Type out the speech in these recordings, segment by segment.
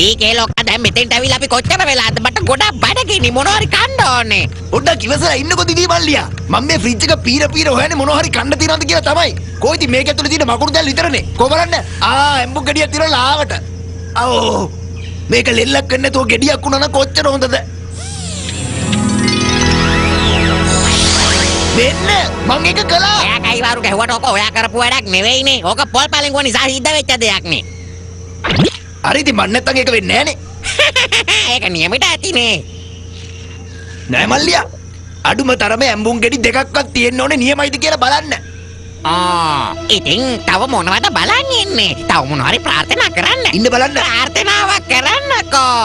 ඒකේ ලොක්කා දැන් මෙතෙන්ට ඇවිල්ලා අපි කොච්චර වෙලාද මට ගොඩක් බඩගිනි මොනවාරි කන්න ඕනේ. පොඩ්ඩක් ඉවසලා ඉන්නකෝ දිදී මල්ලියා. මම මේ ෆ්‍රිජ් එක පීර හොයන්නේ මොනවාරි කන්න තියනවද කියලා තමයි. කොයිද මේක ඇතුලේ තියෙන මකුණු දැල් විතරනේ. කො බලන්න. එම්බු ගෙඩියක් තියලා ආවට. අවෝ. මේක ලෙල්ලක් වෙන්නේ නැතුව ගෙඩියක් වුණා නම් කොච්චර හොඳද? දෙන්න මං එක කළා. ඔයා කයිවාරු ගැහුවට ඔක ඔයා කරපු වැඩක් නෙවෙයිනේ. ඕක පොල් පළංගුව නිසා හිද්ද වෙච්ච දෙයක් නේ. හරි ඉතින් මන් නැත්තම් ඒක වෙන්නේ නැහනේ. ඒක නියමිට ඇතිනේ. නෑ මල්ලියා. අඩුම තරමේ ඇම්බුම් ගෙඩි දෙකක්වත් තියෙන්න ඕනේ නියමයිද කියලා බලන්න. ඉතින් තව මොනවද බලන්න ඉන්නේ? තව මොනවාරි ප්‍රාර්ථනා කරන්න. ඉන්න බලන්න. ප්‍රාර්ථනාවක් කරන්නකෝ.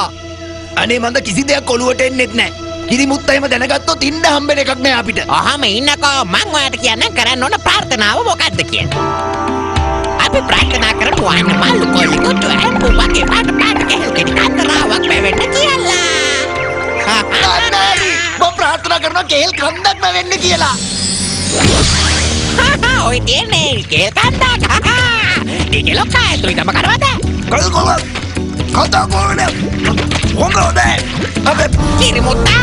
අනේ මන්ද කිසි දෙයක් ඔලුවට එන්නෙත් නෑ. කිරිමුත්ත එහෙම දැනගත්තොත් ඉන්න හම්බෙන එකක් නෑ අපිට. ඔහම ඉන්නකෝ මං ඔයාලට කියන්න කරන්න ඕන ප්‍රාර්ථනාව මොකක්ද කියලා. අපි ප්‍රාර්ථනා කරමු අන්න මල්ලු කොල්ලි කුට්ටු ඇම්බු වගේ පාට කෙහෙල් කෙටි කන්දරාවක් වෙන්න කියලා. අනේ මම ප්‍රාර්ථනා කරනවා කෙහෙල් කන්දක් වෙන්න කියලා. ඔය තියන්නේ කෙහෙල් කන්දක්. ඩීජේ ලොක්කා ඇතුළේ තම කරවද? කොල්කොල කතා කරන්නේ. හොඳයි. අපේ කිරිමුත්තා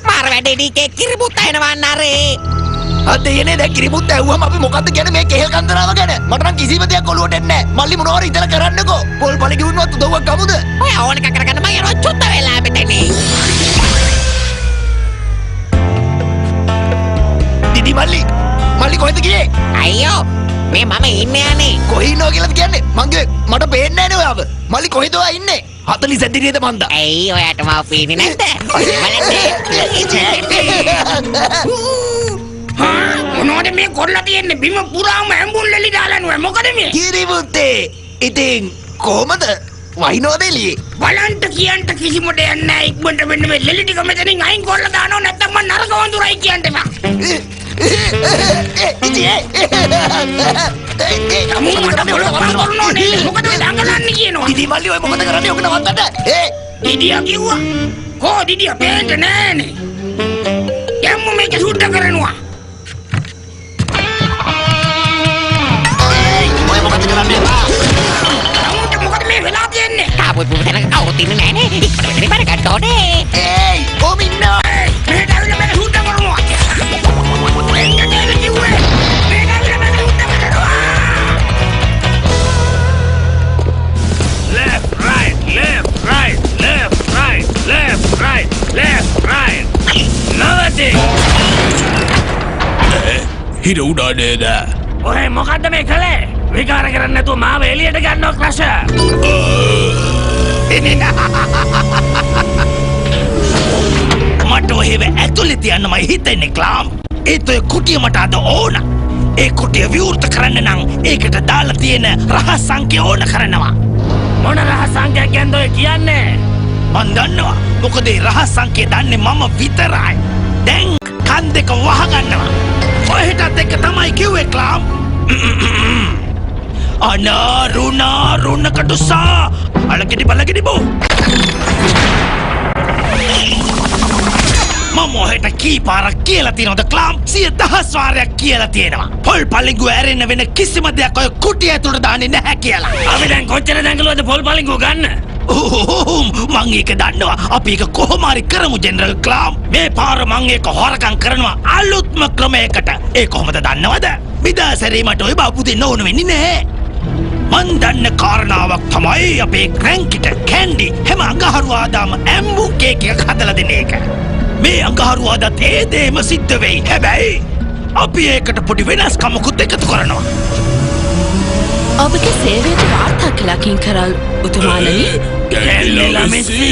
මාර වැඩේ ඩීකේ කිරිමුත්තා එනවා නරේ. අද එනේ දැන් කිරිමුත්ත ඇහුවම අපි මොකද්ද කියන්නේ මේ කෙහෙල් කන්දරාව ගැන? මට නම් කිසිම දෙයක් ඔලුවට එන්නේ නැහැ. මල්ලි මොනවාරි ඉතල කරන්නකෝ. පොල් පලි ගිවුනවත් උදව්වක් ගමුද? ඔය ඕන එක කරගන්න මම යනවා චුත්ත වෙලා මෙතනේ. දිදි මල්ලි කොහෙද ගියේ? අයියෝ මේ මම ඉන්නේ අනේ. කොහේ ඉන්නව කියලාද කියන්නේ? මංගේ මට පේන්නේ නැහැ නේ ඔයාව. මල්ලි කොහෙද ඔයා ඉන්නේ? 40 සැදිරියද මන්දා. ඇයි ඔයාට මාව පේන්නේ නැද්ද? මොනවද මේ කරලා තියෙන්නේ? බිම පුරාම ඇම්බුල් ලෙලි දාලානුව. මොකද මේ? කිරිමුත්තේ. ඉතින් කොහමද? වහිනවද එළියේ? බලන්න කියන්න කිසිම දෙයක් නැහැ. ඉක්මනට මෙන්න මේ ලෙලි ටික මෙතනින් අයින් කරලා දානවා නැත්නම් මම නරක වඳුරයි කියන්න එපා. මොකද මේ දඟලන්නේ කියනවා? දිදි මල්ලි ඔය මොකද කරන්නේ? ඔක නවත්තන්න. දිදියා කිව්වා. කෝ දිදියා පේන්නේ නැහනේ. යම්මු මේක සුද්ධ කරනවා. ඔය මොකද කරන්නේ? මොකද මේ වෙලා තියෙන්නේ? තාපොයි පුතේන කවුරුත් ඉන්නේ නැහනේ. ඉක්මනට මෙතන බර ගන්න ඕනේ. කොහොම ඉන්නවා? මේක ඇවිල්ලා මේක සුද්ධ කරනවා. හිර උඩානේ ද ඔය මොකද්ද මේ කලේ? විකාර කරන්නේ නැතුව මාව එළියට ගන්නවා ක්‍රෂ. මට ඔහෙව ඇතුලේ තියන්නමයි හිතෙන්නේ ක්ලාම්. ඒත් ඔය කුටිය මට අද ඕන. ඒ කුටිය විවෘත කරන්න නම් ඒකට දාලා තියෙන රහස් සංඛ්‍ය ඕන කරනවා. මොන රහස් සංඛ්‍යා කියන්ද ඔය කියන්නේ? මන් දන්නවා. මොකද ඒ රහස් සංඛ්‍ය දන්නේ මම විතරයි. දැන් කන් දෙක වහගන්නවා. ඔහෙටත් එක්ක තමයි කිව්වේ ක්ලාම්. රුණ කටුසා අලගෙඩි බලගෙඩි බෝ. මම ඔහෙට කී පාරක් කියලා තියෙනවද ක්ලාම්? 100,000 වාරයක් කියලා තියෙනවා. පොල් පලිඟු ඇරෙන්න වෙන කිසිම දෙයක් ඔය කුටිය ඇතුළට දාන්නේ නැහැ කියලා. අපි දැන් කොච්චර දඟලුවද පොල් පලිඟු ගන්න? මං ඒක දන්නවා. අපි ඒක කොහොම හරි කරමු ජෙනරල් ක්ලාම්. මේ පාර මං ඒක හොරකම් කරනවා අලුත්ම ක්‍රමයකට. ඒ කොහොමද දන්නවද? විදාසරීමට ඔය බබු දෙන්න ඕන වෙන්නේ නැහැ. මන් දන්න කාරණාවක් තමයි අපේ ක්‍රැන්කිට කැන්ඩි හැම අඟහරුවාදාම ඇම්බු කේක් එකක් හදලා දෙන එක. මේ අඟහරුවාදත් ඒ දේම සිද්ධ වෙයි. හැබැයි අපි ඒකට පොඩි වෙනස්කමකුත් එකතු කරනවා. ඔබගේ සේවයට වාර්තා කළා කින්කරල් උතුමාණනි. කැන්ඩි ළමෙසි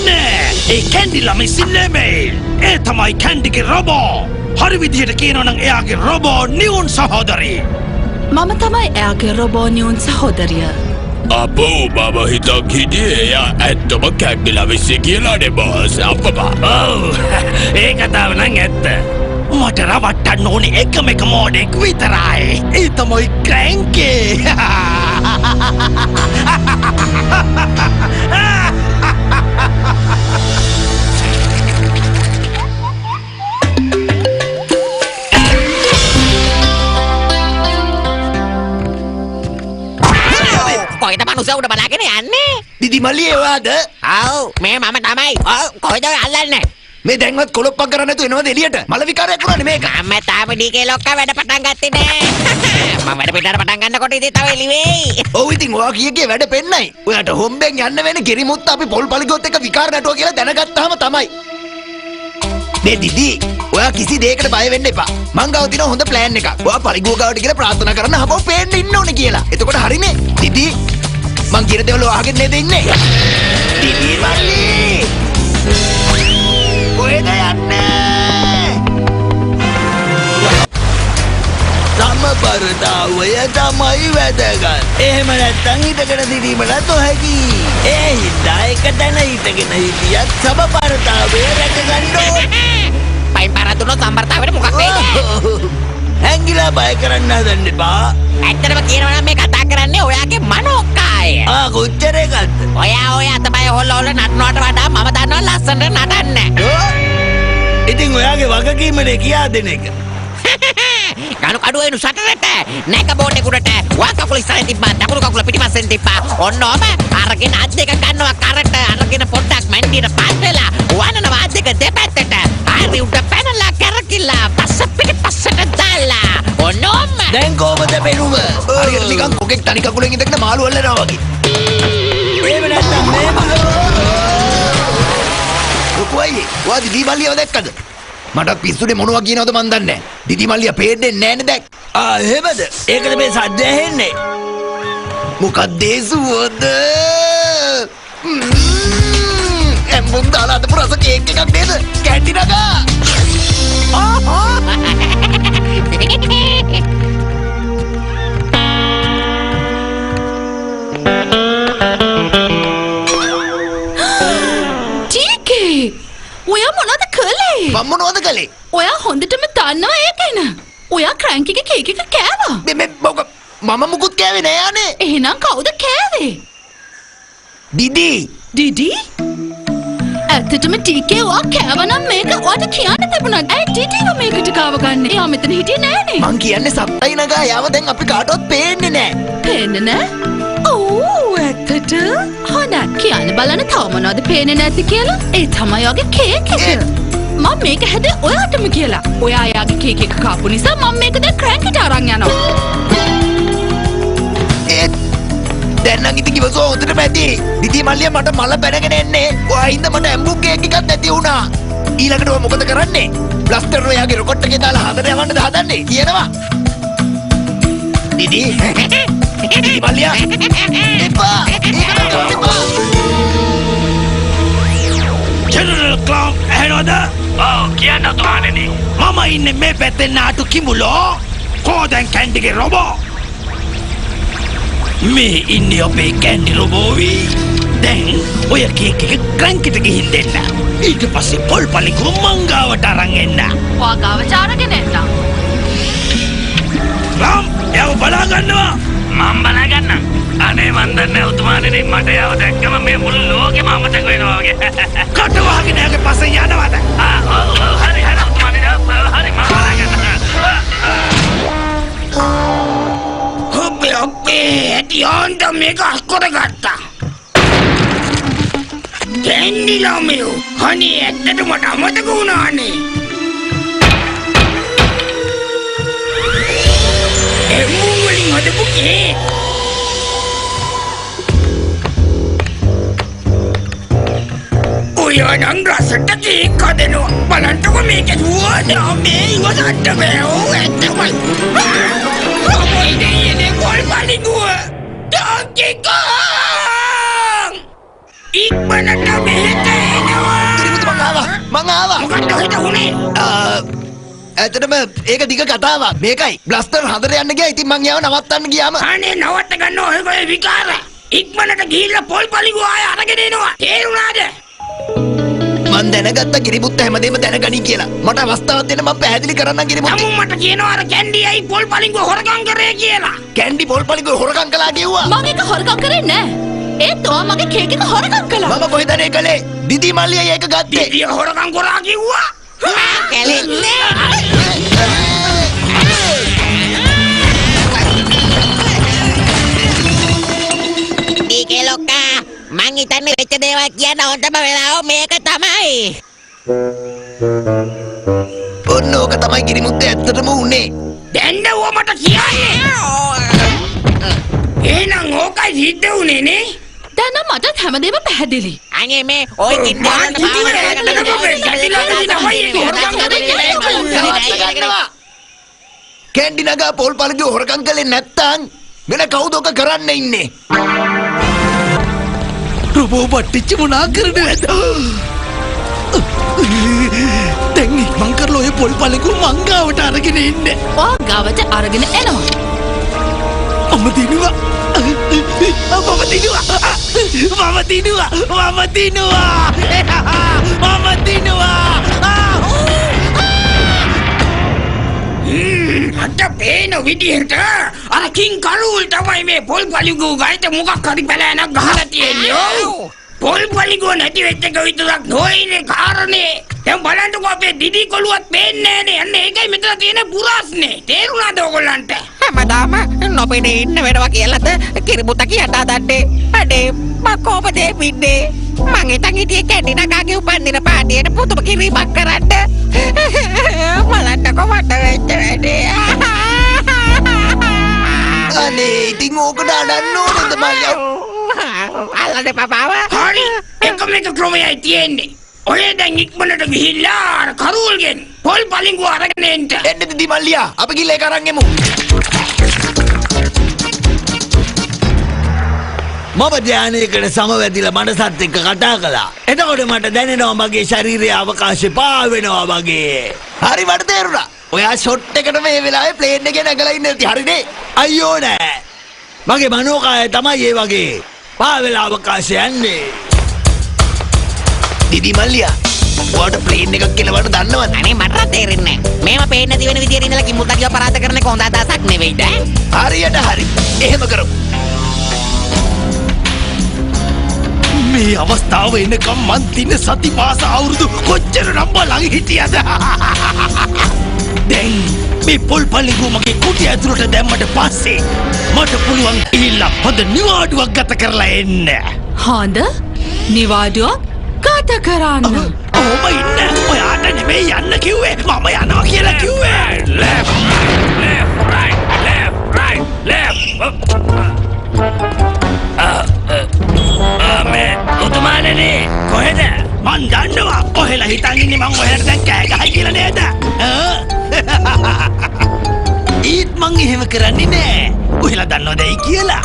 නෑ, ඒ කැන්ඩි ළමෙසි නෙමෙයි. ඒ තමයි කැන්ඩිගේ රොබෝ. හරි විදිහට කියනවා නම් එයාගේ රොබෝ නියුන් සහෝදරී. මම තමයි එයාගේ රොබෝ නියුන් සහෝදරිය. අපෝ බබ හිතක් හිටියේ එයා ඇත්තම කැන්ඩි ළමෙසි කියලානේ බෝස්. අප්පා. ඔව්. ඒ කතාව නම් ඇත්ත. මට රවට්ටන්න ඕනේ එකම එක මෝඩෙක් විතරයි. ඒ තමයි ක්‍රැන්කේ. කොහෙද මනුස්සයා උඩ බලාගෙන යන්නේ? දිදි මල්ලියේ ඔයාද? ඔව් මේ මම තමයි. ඔව් කොහෙද ඔය අල්ලන්නේ? මේ දැන්වත් කොලොප්පක් කරන්න නැතුව එනවද එළියට? මල විකාරයක් වුණානේ මේක. මම තාම ඩීකේ ලොක්කා වැඩ පටන් ගත්තේ නෑ. මම වැඩ පිටාර පටන් ගන්නකොට ඉතින් තව එළි වෙයි. ඔව් ඉතින් ඔයා කීයේ වැඩ පෙන්නයි. ඔයාට හොම්බෙන් යන්න වෙන කිරිමුත්ත අපි පොල් පලිගොත් එක විකාර නැටුවා කියලා දැනගත්තාම තමයි. මේ දිදි ඔයා කිසි දෙයකට බය වෙන්න එපා. මං ගාව තියෙන හොඳ ප්ලෑන් එකක්. ඔයා පරිගුව ගාවට කියලා ප්‍රාර්ථනා කරන්න හපෝ පේන්න ඉන්න ඕනේ කියලා. එතකොට හරිනේ. දිදි මං කියන දේවල් ඔයාගෙන් නේද ඉන්නේ? දිදි මල්ලි. කොහෙද යන්නේ? සමබරතාවය තමයි වැදගත්. එහෙම නැත්නම් හිතගෙන සිටීමට නොහැකි. ඒ හින්දා එක තැන හිටගෙන හිටියත් සමබරතාවය රැකගන්න ඕනේ. පයින් පාරතුන සම්බර්තාවෙට මොකක් වෙන්නේ? හැංගිලා බය කරන්න හදන්න එපා. ඇත්තටම කියනවා නම් මේ කතා කරන්නේ ඔයාගේ මනෝකාය. කොච්චර එකක්ද? ඔය අතපය හොල්ල හොල්ල නටනවට වඩා මම දන්නවා ලස්සනට නටන්න. ඉතින් ඔයාගේ වගකීමනේ කියා දෙන එක. කණු කඩුවෙනු සටරට නැක බෝඩ් එකට වම් කකුල ඉස්සරහින් තිබ්බා දකුණු කකුල පිටිපස්සෙන් තිබ්බා. ඔන්නෝම අරගෙන අත් දෙක ගන්නවා කරට අරගෙන පොඩ්ඩක් මැන්ඩියට පාත් වෙලා වන්නනවා අත් දෙක දෙපැත්තට. හරි උඩ පැනලා කැරකිලා පස්ස පිටිපස්සට දාලා. ඔන්නෝම දැන් කොහමද බැලුම? හරියට නිකන් කොකෙක් තනි කකුලෙන් ඉඳගෙන මාළු අල්ලනවා වගේ. එහෙම නැත්නම් මේම කොයි ඔයා දිදි මල්ලියව දැක්කද? මට පිස්සුනේ මොනවා කියනවද මන් දන්නේ නැහැ. දිදි මල්ලිය පේන්නේ නැන්නේ දැක්. එහෙමද? ඒකද මේ සද්ද ඇහෙන්නේ. මොකක්ද ඒ සුවඳ? එම්බුම් දාලා අද පුරස කේක් එකක් නේද? කැන්ඩි නගා. ටීකේ ඔයා මොනවද කළේ? මම මොනවද කළේ? ඔයා හොඳටම දන්නවා ඒක ගැන. ඔයා ක්‍රැන්කිගේ කේක් එක කෑවා. මම මුකුත් කෑවේ නෑ අනේ. එහෙනම් කවුද කෑවේ? දිදි. ඩිඩි? ඇත්තටම ටීකේ ඔයා කෑවනම් මේක ඔයාට කියන්න තිබුණා. ඇයි ඩිඩිව මේකට කාව ගන්න? එයා මෙතන හිටියේ නෑනේ. මං කියන්නේ සත්තයි නගා යාව දැන් අපි කාටවත් පේන්නේ නෑ. පේන්නේ නෑ? ඔව් ඇත්තට? හොඳයි කියන්න බලන්න තව මොනවද පේන්නේ නැති කියලා? ඒ තමයි ඔයාගේ කේක් එක. මම මේක හැදේ ඔයාටම කියලා. ඔයා යාගේ කේක් එක කාපු නිසා මම මේක දැන් ක්‍රැන්කිට අරන් යනවා. දැන් නම් ඉතින් කිව්වෝ හොඳටම ඇති. දිදි මල්ලිය මට මල බැනගෙන එන්නේ. ඔයා හින්දා මට ඇම්බුක් කේක් එකක් නැති වුණා. ඊළඟට ඔයා මොකද කරන්නේ? බ්ලාස්ටර් ඔයාගේ රොකට් එකේ දාලා හදන්න යවන්නද හදන්නේ? කියනවා. දිදි. දිදි මල්ලිය. එපා. එපා. ජෙනරල් ක්ලවුන් ඇහෙනවද? ඔව් කියන්න තුමාණෙනි. මම ඉන්නේ මේ පැත්තේ නාටු කිඹුලෝ. කොහෙන් කැන්ඩිගේ රොබෝ? මේ ඉන්නේ අපේ කැන්ඩි රොබෝවි. දැන් ඔය කේක් එක ක්‍රැන්කිට ගිහින් දෙන්න. ඊට පස්සේ පොල් පලිකුව මං ගාවට අරන් එන්න. ඔයා ගාවට අරගෙන එන්න. රාම් යව බලා ගන්නවා. මම බලා ගන්නම්. අනේ මන් දන්නේ උතුමාණෙනි මට යව දැක්කම මේ මුළු ලෝකෙම අමතක වෙනවා වගේ. කට වහගෙන යගේ පස්සේ යනවද? හරි හරි උතුමාණෙනි හරි මම බලා ගන්නවා. ඔපේ ඇති ඕන්ට මේක අස්කොට ගත්තා. කැන්ඩි ළමයෝ අනේ ඇත්තට මට අමතක වුණානේ. එම්බුම් වලින් හදපු කේක්. ඔයා නම් රසට කේක් හදනවා. බලන්නකො මේක දුවද මේ ඉවසන්න බෑ. ඔව් ඇත්තමයි. අපේ දෙයනේ පොල් පලිගුව. ඩොන්කි කොං! ඉක්මනට මෙහෙට එනවා. මං ආවා. මොකක්ද හිත උනේ? ඇත්තටම ඒක දිග කතාවක්. මේකයි බ්ලාස්ටර් හදර යන්න ගියා. ඉතින් මං යාව නවත්තන්න ගියාම අනේ නවත්ත ගන්න ඔයගොල්ලෝ විකාර. ඉක්මනට ගිහිල්ලා පොල් පලිගුව ආය අරගෙන එනවා. තේරුණාද? මං දැනගත්ත කිරිමුත්ත හැමදේම දැනගනි කියලා. මට අවස්ථාවක් දෙන්න මං පැහැදිලි කරන්නම් කිරිමුත්ත. අම්මු මට කියනවා අර කැන්ඩියයි පොල් පලිගුව හොරගම් කරේ කියලා. කැන්ඩි පොල් පලිගුව හොරගම් කළා කිව්වා. මම ඒක හොරගම් කරේ නෑ. ඒත් ඔයා මගේ කේක් එක හොරගම් කළා. මම කොහෙද මේ කළේ? දිදි මල්ලියයි ඒක ගත්තේ. දිදිය හොරගම් කරා කිව්වා. කෙලින්නේ. ඩීකේ ලොක්කා මං හිතන්නේ වෙච්ච දේවල් කියන හොඳම වෙලාව මේක තමයි. ඔන්න ඕක තමයි ගිරිමුත්තේ ඇත්තටම උනේ. දැන්ද ඌ මට කියන්නේ. එහෙනම් ඕකයි සිද්ධ උනේ නේ. දැන් නම් මටත් හැමදේම පැහැදිලි. අනේ මේ ඔය කැන්ඩි නගා පොල් පළගේ හොරකම් කළේ නැත්තම් වෙන කවුද ඔක කරන්න ඉන්නේ? රොබෝ පට්ටිච්ච මොනා කරනවද? දැන් මං කරලා ඔය පොල් පළකු මංගාවට අරගෙන ඉන්න. ඔය ගාවට අරගෙන එනවා. මම දිනුවා. මම දිනුවා. මට පේන විදිහට අර කිං කරුල් තමයි මේ පොල් පලිගු ගායට මොකක් හරි බැලෑනක් ගහලා තියෙන්නේ. පොල් පලිගු නැති වෙච්ච එක විතරක් නොයිනේ කාරණේ. දැන් බලන්නකෝ අපේ දිදි කොළුවත් පේන්නේ නැහනේ. අන්න ඒකයි මෙතන තියෙන පුරාස්නේ. තේරුණාද ඔයගොල්ලන්ට? හැමදාම නොපෙනී ඉන්න වෙනවා කියලාද කිරිමුත කියන්න හදන්නේ. අනේ මම කොහොමද පින්නේ? මං හිතන් හිටියේ කැන්ඩි නගාගේ උපන්දින පාටියට පුදුම කිරීමක් කරන්න. බලන්නකෝ මට වෙච්ච වැඩේ. අනේ ඉතින් ඕකට අඩන්න ඕනේද මල්ලියා? අල්ලන්නේ පපාව. හරි. එකම එක ක්‍රමයයි තියෙන්නේ. ඔය දැන් ඉක්මනට ගිහිල්ලා අර කරුල්ගෙන් පොල් පලිංගු අරගෙන එන්න. එන්න දිදි මල්ලියා අපි ගිහලා ඒක අරන් එමු. මම ධානයකට සමවැදිලා මනසත් එක්ක කතා කළා. එතකොට මට දැනෙනවා මගේ ශරීරයේ අවකාශය පාවෙනවා වගේ. හරි මට තේරුණා. ඔයා ෂොට් එකට මේ වෙලාවේ ප්ලේන් එකේ නැගලා ඉන්නේ නැති හරිනේ. අයියෝ නෑ. මගේ මනෝකාය තමයි ඒ වගේ. පාවෙලා අවකාශය යන්නේ. දිදි මල්ලියා ඔයාට ප්ලේන් එකක් කෙලවන්න දන්නවද? අනේ මට තේරෙන්නේ නැහැ. මේව පේන්න නැති වෙන විදියට ඉඳලා කිමුත්තගේ අපරාධ කරන එක හොඳ අදහසක් නෙවෙයිද? හරියට හරි. එහෙම කරමු. මේ අවස්ථාව එනකම් මන් දින සති මාස අවුරුදු කොච්චර නම් බලන් හිටියද? දැන් මේ පොල් පලිගු මගේ කුටිය ඇතුළට දැම්මට පස්සේ මට පුළුවන් ගිහිල්ලා හොඳ නිවාඩුවක් ගත කරලා එන්න. හොඳ නිවාඩුවක් ගත කරන්න. ඔහොම ඉන්න. ඔයාට නෙමෙයි යන්න කිව්වේ. මම යනවා කියලා කිව්වේ. left මේ උතුමානේ කොහෙද? මන් දන්නවා කොහෙලා හිතන් ඉන්නේ මං ඔයාලට දැන් කෑ ගහයි කියලා නේද? ඊත් මං එහෙම කරන්නේ නෑ. ඔයාලා දන්නවද ඒ කියලා?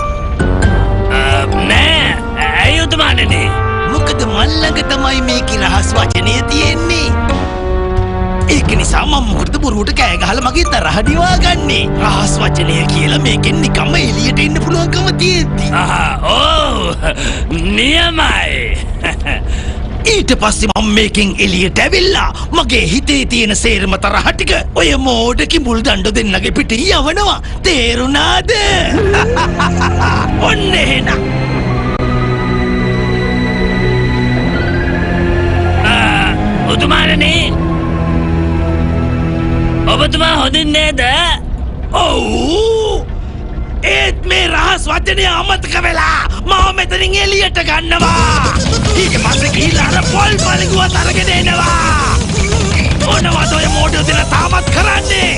නෑ. ඇයි උතුමානේ? මොකද මන් ළඟ තමයි මේකේ රහස් වචනය තියෙන්නේ. ඒක නිසා මම මොකටද බොරුවට කෑ ගහලා මගේ තරහ දිවාගන්නේ? රහස් වචනය කියලා මේකෙන් නිකම්ම එළියට එන්න පුළුවන්කම තියෙද්දි. ඔව්. නියමයි. ඊට පස්සේ මම මේකෙන් එළියට ඇවිල්ලා මගේ හිතේ තියෙන සේරම තරහ ටික ඔය මෝඩ කිඹුල් දණ්ඩ දෙන්නගේ පිටින් යවනවා. තේරුණාද? ඔන්න එහෙනම් උතුමානේ ඔබතුමා හොඳින් නේද? ඔව්. ඒත් මේ රහස් වචනය අමතක වෙලා මම මෙතනින් එළියට ගන්නවා. ඊට පස්සේ ගිහිල්ලා අර පොල් පලිගුවත් අරගෙන එනවා. මොනවද ඔය මෝඩයෝ දෙන තාමත් කරන්නේ?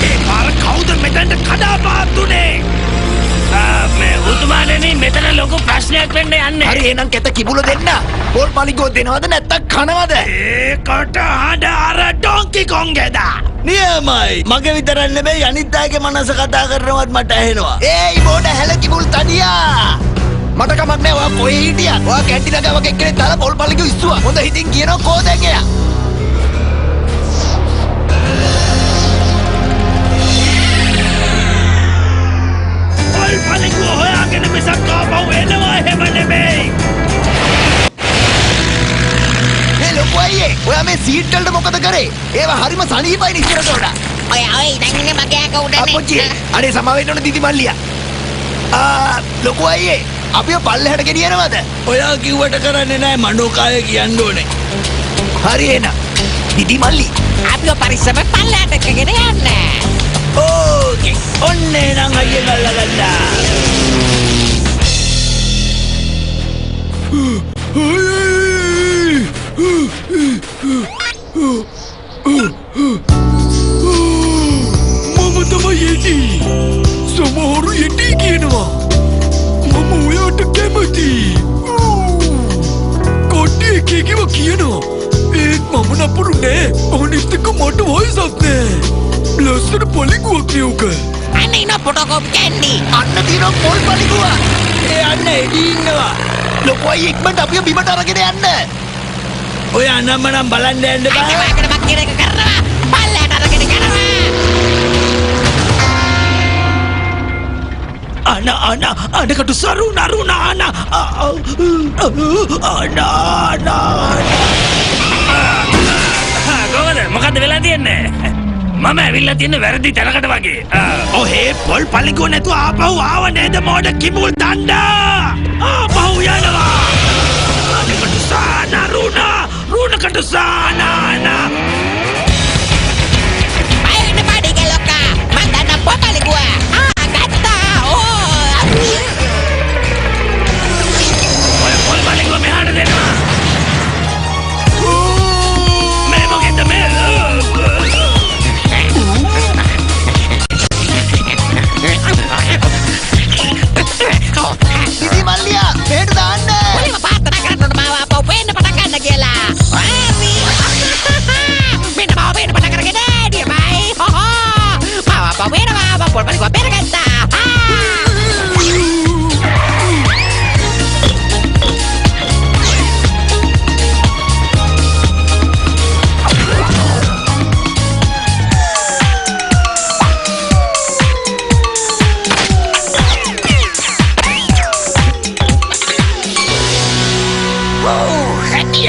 ඒ පාර කවුද මෙතනට කඩාපාත්තුනේ? මේ උතුමානේ මෙතන ලොකු ප්‍රශ්නයක් වෙන්න යන්නේ. හරි එහෙනම් කැත කිඹුල දෙන්න. පොල් පලිගෝ දෙනවද නැත්තම් කනවද? ඒකට හඬ අර ඩොන්කි කොංගෙදා. නියමයි. මගේ විතරක් නෙමෙයි අනිත් අයගේ මනස කතා කරනවත් මට ඇහෙනවා. ඒයි මොඩ හැල කිඹුල් තනියා. මට කමක් නෑ ඔයා කොහේ හිටියත්. ඔයා කැන්ටි නගා වගේ එක්කෙනෙක් දාලා පොල් පලිගෝ ඉස්සුවා. හොඳ හිතින් කියනවා කෝ දැන් එයා. පොල් පලිගුව හොයාගෙන මිසක් ආපහු එනවා එහෙම නෙමෙයි. ලොකු අයියේ ඔයා මේ සීට් වලට මොකද කරේ? ඒවා හරිම සනීපයි ඉස්සරට වඩා. ඔය ඉතින් ඉන්නේ මගේ අක අපොච්චි උඩනේ. අනේ සමාව වෙන්න ඕන දිදි මල්ලියා. ලොකු අයියේ අපිව පල්ලෙහාට ගෙනියනවද? ඔයා කිව්වට කරන්නේ නෑ මනෝකාය කියන්න ඕනේ. හරි එහෙනම් දිදි මල්ලි අපිව පරිස්සම පල්ලයට එකගෙන යන්න. ඕකේ ඔන්නේ නම් අයියෙන් අල්ලගත්තා මම තමයි යෙටි සමහරු යෙටි කියනවා මම ඔයාට කැමති කොට්ටි එකේකිව කියනවා ඒත් මම නපුරු නෑ අනිත් එක මට වයසක් නෑ ලස්සන පලිගුවක් නියෝක අන්න ඉන්න ෆොටෝකෝප් කැන්ඩි. අන්න තියෙනවා පොල් පලිගුව ඒ අන්න එඩි ඉන්නවා ලොකෝයි ඉක්මනට අපිව බිමට අරගෙන යන්න ඔය අනම්මනම් බලන්න යන්න බෑ අනිවාර්යයෙන්ම මක්කිර එක කරනවා. පල්ලයට අරගෙන යනවා. අනකට සරුණ කොහොමද මොකද්ද වෙලා තියන්නේ මම ඇවිල්ලා තියෙන වැරදි තැනකට වගේ ඔහේ පොල් පල්ලිගුව නැතුව ආපහු ආව නේද මෝඩ කිඹුල් දණ්ඩා ආපහු යනවා අනකට සානරුණ සානානා අයින්න පාඩි ගලොක්කා. මං දන්න පොපලිගුව. ගත්තා. ඔය පොල් පලිගුව මෙහාට දෙනවා මේ මොකෙන්ද මේ ඉදි මල්ලියා මෙහෙට දාන්න මුලින්ම ප්‍රාර්ථනා කරන්න ඕන මාව අපව පේන්න පටන් ගන්න කියලා. හරි. මෙන්න මාව පේන්න පටන් අරගෙන ඇඩිය බයි. මාව අපව පේනවා. මම පොල්පලිගුව පෙරගත්තා.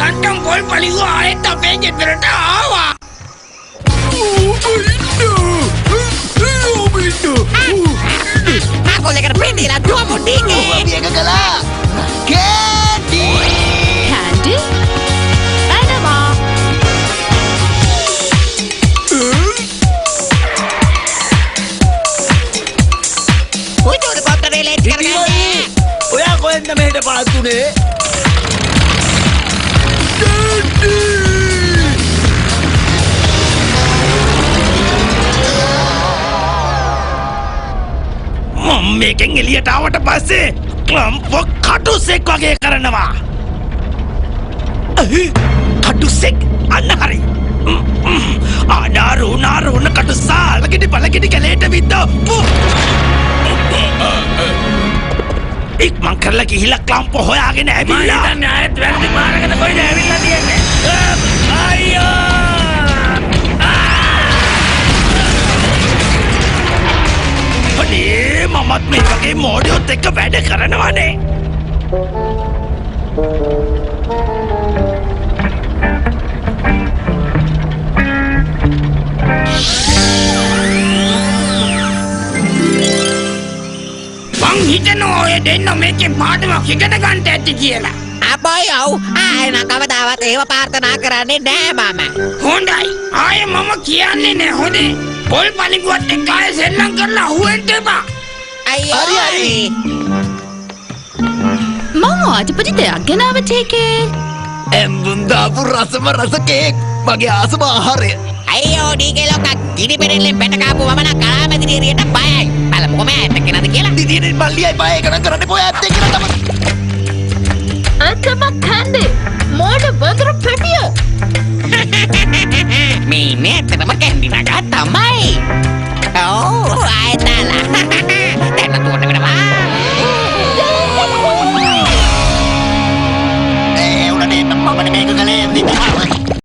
යන්ටම් පොල් පලිගුව ආයෙත් අපේ ගෙදරට ආවා මාගොල්ලෙකට පිටිලා දුව මුඩිගේ. අපි එක කළා කැන්ඩි කැන්ඩි එනවා උඩට කොටරේ ලේට් කරගන්න. ඔයා කොහෙන්ද මෙහෙට පාත්තුනේ මම මේකෙන් එළියට ආවට පස්සේ ක්ලම්ප් කටුසෙක් වගේ කරනවා කටුසෙක් අන්න හරි ආනාරුණ කටුසා අලගිඩි බලගිඩි කැලේට විද්දා ඉක්මන් කරලා ගිහිල්ලා ක්ලම්ප් හොයාගෙන මම ඇවිල්ලා හිතන්නේ ආයෙත් වැරදි මාර්ගකට කොයිද ඇවිල්ලා තියෙන්නේ අයියෝ අනේ මමත් මේ වගේ මෝඩියොත් එක්ක වැඩ කරනවානේ මං හිතනවා ඔය දෙන්න මේකේ පාඩමක් ඉගෙන ගන්න ඇති කියලා අපයෝ ආයෙ නම් කවදාවත් ඒව ප්‍රාර්ථනා කරන්නේ නෑ මම. හොඳයි ආයෙ මම කියන්නේ නෑ හොඳේ පොල් පලිගුවත් එක්ක ආයෙ සෙල්ලම් කරලා අහුවෙන්න එපා අයියෝ. හරි. මම ආජපති දෙයක් ගෙනාව ටේකේ එම්බුන් දාපු රසම රස කේක් මගේ ආසම ආහාරය අයියෝ ඩීගේ ලොක්කා ගිනි පෙරෙල්ලෙන් පැට කාපු මම නම් කලාමැදිරිය එරියට බයයි. බලමුකෝ මම ඇත්ත කියනද කියලා. දිදිනේ මල්ලියයි බය එකනම් කරන්න පොය ඇත්තේ කියලා තමයි අතම කන්දේ මෝඩ වතුර පෙටිය